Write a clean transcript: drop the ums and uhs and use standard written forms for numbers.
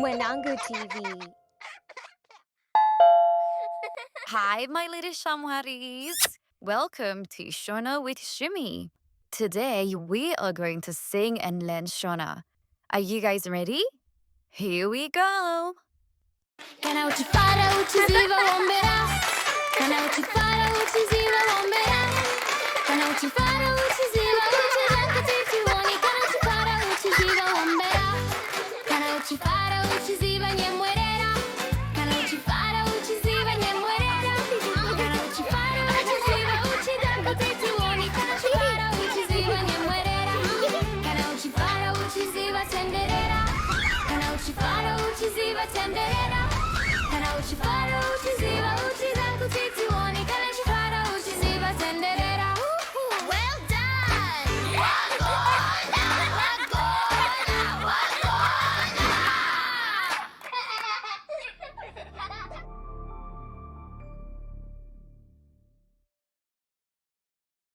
Mwanangu TV. Hi, my little shamwaris. Welcome to Shona with Shimi. Today, we are going to sing and learn Shona. Are you guys ready? Here we go. Kana Uchifara Uchiziva Wombera. Kana Uchifara Uchiziva Wombera. Kana Uchifara Uchiziva Uchiziva Kana Uchifara Uchiziva Wombera. Kana Uchifara Uchiziva Nyemwerera. Kana Uchifara Uchiziva Nyemwerera. Kana Uchifara Uchiziva Uchiziva Kana Uchifara Uchiziva Nyemwerera. Kana Uchifara Uchiziva Tenderera. Kana Uchifara Uchiziva Tenderera. Kana Uchifara Uchiziva Uchiziva Kana Uchifara Uchiziva Tenderera.